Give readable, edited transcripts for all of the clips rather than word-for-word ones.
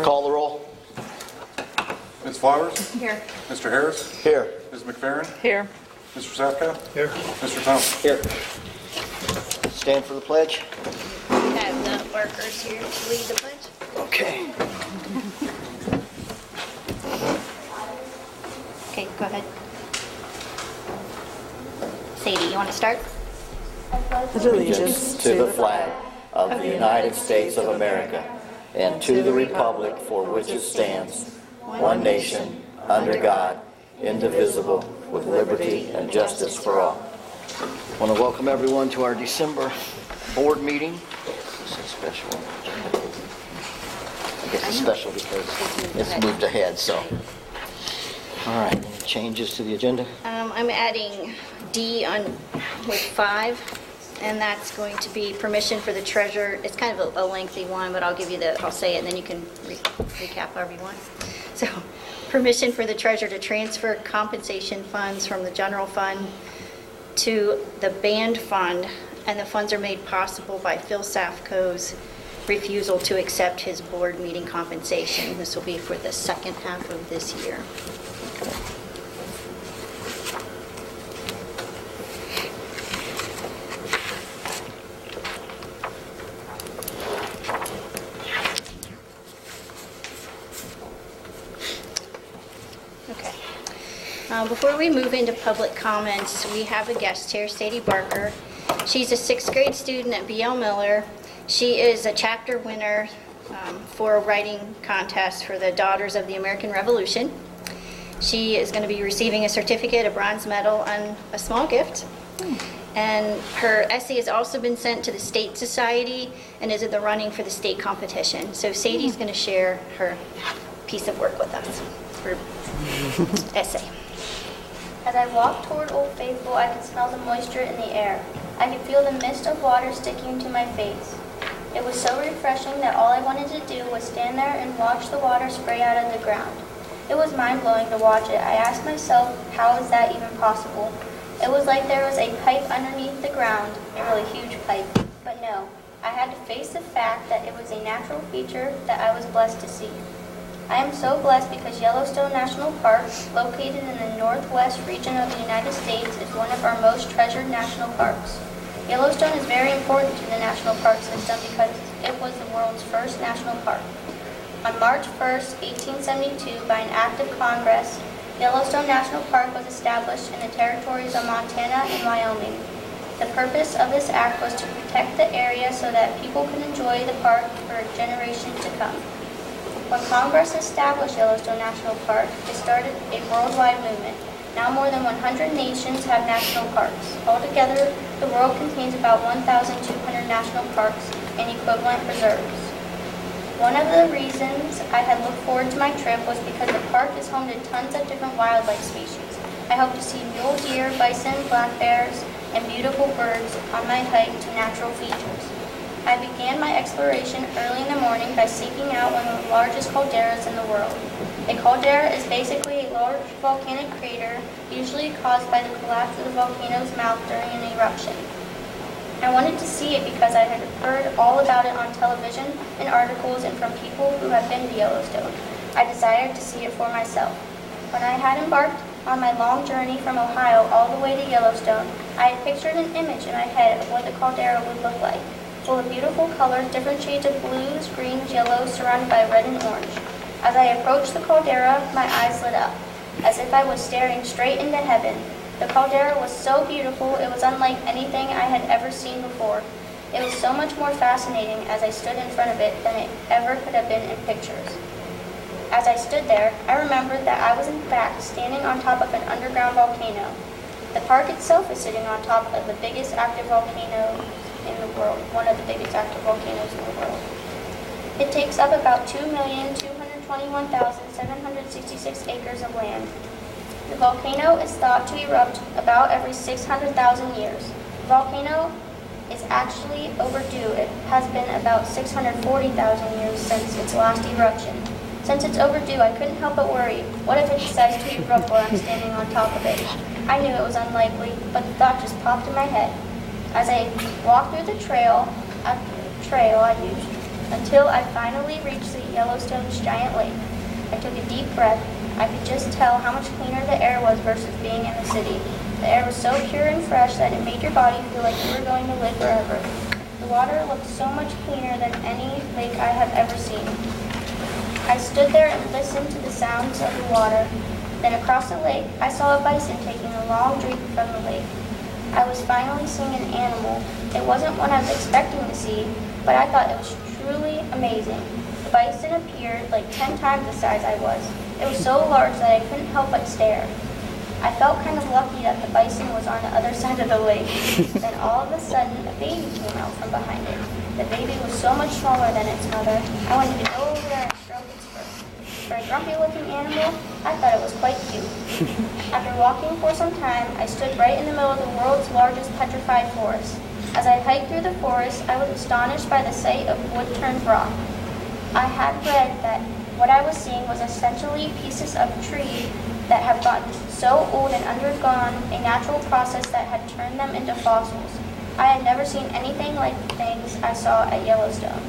Call the roll. Ms. Flowers? Here. Mr. Harris? Here. Ms. McFerrin? Here. Mr. Safka? Here. Mr. Thompson? Here. Stand for the pledge. We have the workers here to lead the pledge. Okay. Okay, go ahead. Sadie, you want to start? Allegiance to the flag of the United States of America and to the republic for which it stands, one nation, under God, indivisible, with liberty and justice for all. I want to welcome everyone to our December board meeting. This is a special one. I guess it's special because it's moved ahead, so. All right, any changes to the agenda? I'm adding D on with 5, and that's going to be permission for the treasurer. It's kind of a lengthy one, but I'll say it, and then you can recap however you want. So, permission for the treasurer to transfer compensation funds from the general fund to the band fund, and the funds are made possible by Phil Safko's refusal to accept his board meeting compensation. This will be for the second half of this year. Okay. Before we move into public comments, we have a guest here, Sadie Barker. She's a 6th grade student at B.L. Miller. She is a chapter winner for a writing contest for the Daughters of the American Revolution. She is going to be receiving a certificate, a bronze medal, and a small gift. And her essay has also been sent to the State Society and is in the running for the state competition. So Sadie's going to share her piece of work with us, her essay. As I walked toward Old Faithful, I could smell the moisture in the air. I could feel the mist of water sticking to my face. It was so refreshing that all I wanted to do was stand there and watch the water spray out of the ground. It was mind-blowing to watch it. I asked myself, how is that even possible? It was like there was a pipe underneath the ground, a really huge pipe. But no, I had to face the fact that it was a natural feature that I was blessed to see. I am so blessed because Yellowstone National Park, located in the northwest region of the United States, is one of our most treasured national parks. Yellowstone is very important to the national park system because it was the world's first national park. On March 1st, 1872, by an act of Congress, Yellowstone National Park was established in the territories of Montana and Wyoming. The purpose of this act was to protect the area so that people could enjoy the park for generations to come. When Congress established Yellowstone National Park, it started a worldwide movement. Now more than 100 nations have national parks. Altogether, the world contains about 1,200 national parks and equivalent reserves. One of the reasons I had looked forward to my trip was because the park is home to tons of different wildlife species. I hope to see mule deer, bison, black bears, and beautiful birds on my hike to natural features. I began my exploration early in the morning by seeking out one of the largest calderas in the world. A caldera is basically a large volcanic crater, usually caused by the collapse of the volcano's mouth during an eruption. I wanted to see it because I had heard all about it on television and articles and from people who have been to Yellowstone. I desired to see it for myself. When I had embarked on my long journey from Ohio all the way to Yellowstone, I had pictured an image in my head of what the caldera would look like, full of beautiful colors, different shades of blues, greens, yellows, surrounded by red and orange. As I approached the caldera, my eyes lit up, as if I was staring straight into heaven. The caldera was so beautiful, it was unlike anything I had ever seen before. It was so much more fascinating as I stood in front of it than it ever could have been in pictures. As I stood there, I remembered that I was in fact standing on top of an underground volcano. The park itself is sitting on top of the biggest active volcano in the world, one of the biggest active volcanoes in the world. It takes up about 2,221,766 acres of land. The volcano is thought to erupt about every 600,000 years. The volcano is actually overdue. It has been about 640,000 years since its last eruption. Since it's overdue, I couldn't help but worry. What if it decides to erupt while I'm standing on top of it? I knew it was unlikely, but the thought just popped in my head. As I walked through the trail I used until I finally reached the Yellowstone's giant lake. I took a deep breath. I could just tell how much cleaner the air was versus being in the city. The air was so pure and fresh that it made your body feel like you were going to live forever. The water looked so much cleaner than any lake I have ever seen. I stood there and listened to the sounds of the water. Then across the lake, I saw a bison taking a long drink from the lake. I was finally seeing an animal. It wasn't one I was expecting to see, but I thought it was truly amazing. The bison appeared like 10 times the size I was. It was so large that I couldn't help but stare. I felt kind of lucky that the bison was on the other side of the lake. Then all of a sudden, a baby came out from behind it. The baby was so much smaller than its mother. I wanted to go over there and stroke its fur. For a grumpy-looking animal, I thought it was quite cute. After walking for some time, I stood right in the middle of the world's largest petrified forest. As I hiked through the forest, I was astonished by the sight of wood-turned rock. I had read that what I was seeing was essentially pieces of tree that have gotten so old and undergone a natural process that had turned them into fossils. I had never seen anything like the things I saw at Yellowstone.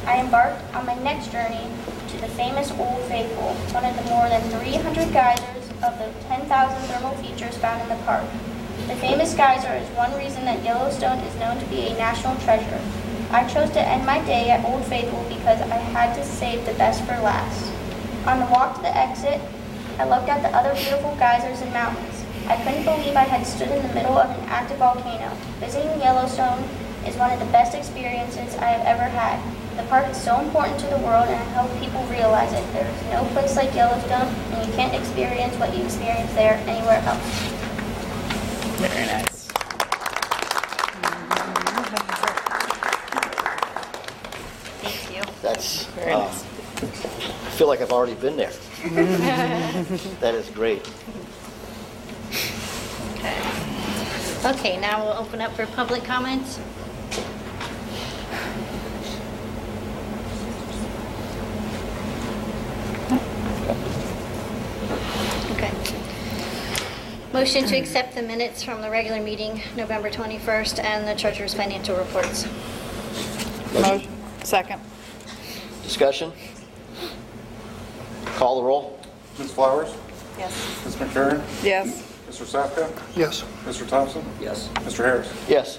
I embarked on my next journey to the famous Old Faithful, one of the more than 300 geysers of the 10,000 thermal features found in the park. The famous geyser is one reason that Yellowstone is known to be a national treasure. I chose to end my day at Old Faithful because I had to save the best for last. On the walk to the exit, I looked at the other beautiful geysers and mountains. I couldn't believe I had stood in the middle of an active volcano. Visiting Yellowstone is one of the best experiences I have ever had. The park is so important to the world, and I hope people realize it. There is no place like Yellowstone, and you can't experience what you experience there anywhere else. Very nice. Thank you. That's, Very nice. I feel like I've already been there. That is great. Okay, now we'll open up for public comments. Okay. Motion to accept the minutes from the regular meeting, November 21st, and the treasurer's financial reports. Motion. Second. Discussion? Call the roll. Ms. Flowers? Yes. Ms. McFerrin? Yes. Mr. Safka? Yes. Mr. Thompson? Yes. Mr. Harris? Yes.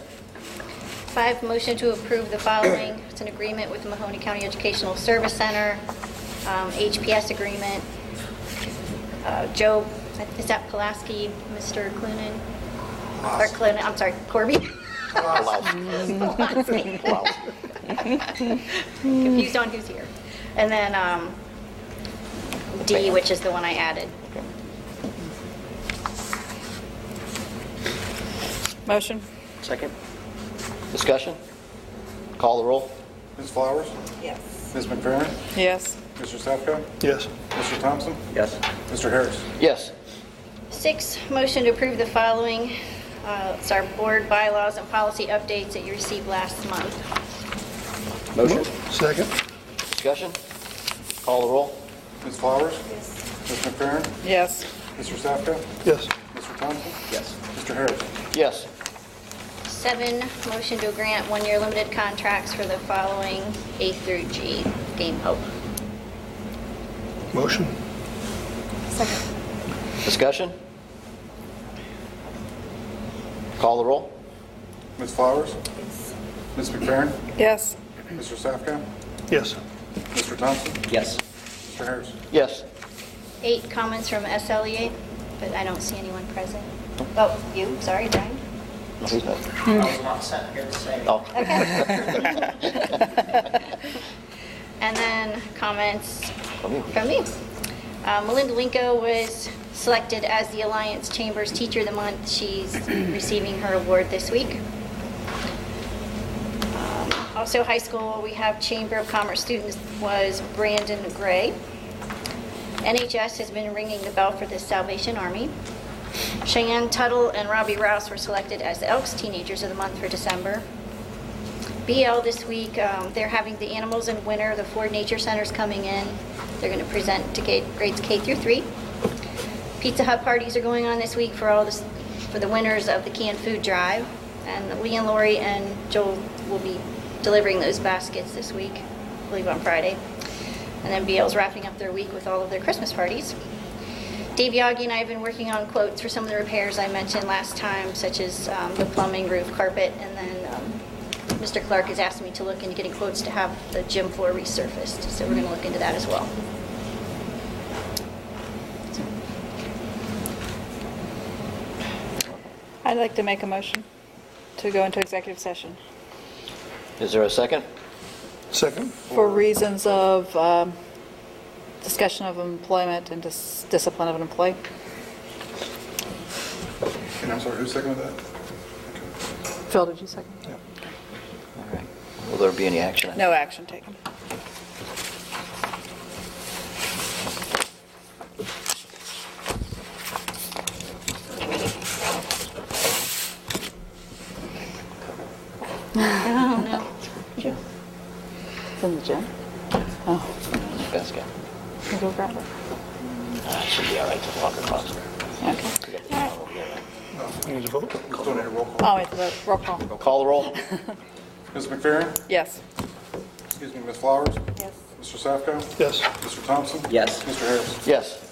5, motion to approve the following. It's an agreement with the Mahoney County Educational Service Center, HPS agreement. Joe, is that Pulaski, Mr. Clunan? Or Clunan, I'm sorry, Corby? Pulaski. Wow. Confused on who's here. And then D, which is the one I added. Motion. Second. Discussion? Call the roll. Ms. Flowers? Yes. Ms. McFerrin? Yes. Mr. Safka? Yes. Mr. Thompson? Yes. Mr. Harris? Yes. 6, motion to approve the following. It's our board bylaws and policy updates that you received last month. Motion? Second. Discussion? Call the roll. Ms. Flowers? Yes. Ms. McFerrin? Yes. Mr. Safka? Yes. Mr. Thompson? Yes. Mr. Harris? Yes. 7, motion to grant 1-year limited contracts for the following A through G. Game Hope. Motion. Second. Discussion? Call the roll. Ms. Flowers? Ms. McFerrin? Yes. Mr. Safka? Yes. Mr. Thompson? Yes. Mr. Harris? Yes. 8, comments from SLEA, but I don't see anyone present. Oh, you, sorry, Brian. No, he's not. I was not sent here to say. Oh. And then comments From you. from me. Melinda Linko was selected as the Alliance Chambers Teacher of the Month. She's receiving her award this week. Also high school, we have Chamber of Commerce students was Brandon Gray. NHS has been ringing the bell for the Salvation Army. Cheyenne Tuttle and Robbie Rouse were selected as the Elks Teenagers of the Month for December. BL this week, they're having the Animals in Winter, the 4 nature centers coming in. They're going to present to grades K through 3. Pizza Hut parties are going on this week for the winners of the canned food drive. And Lee and Lori and Joel will be delivering those baskets this week. believe on Friday. And then BL's wrapping up their week with all of their Christmas parties. Dave Yagi and I have been working on quotes for some of the repairs I mentioned last time, such as the plumbing, roof, carpet, and then Mr. Clark has asked me to look into getting quotes to have the gym floor resurfaced, so we're going to look into that as well. I'd like to make a motion to go into executive session Is there a second? Second. for reasons of discussion of employment and discipline of an employee. And I'm sorry, who seconded that? Phil, did you second? Yeah. All right. Will there be any action? No action taken. Oh, no. It's in the gym. Oh, Best guy. you go grab it. Should be all right to locker closet. Okay. We got the email over there, right? You need to vote? Still need a roll call. Oh, wait, the roll call. Call the roll. Ms. McFerrin? Yes. Excuse me, Ms. Flowers? Yes. Mr. Safko? Yes. Mr. Thompson? Yes. Mr. Harris? Yes.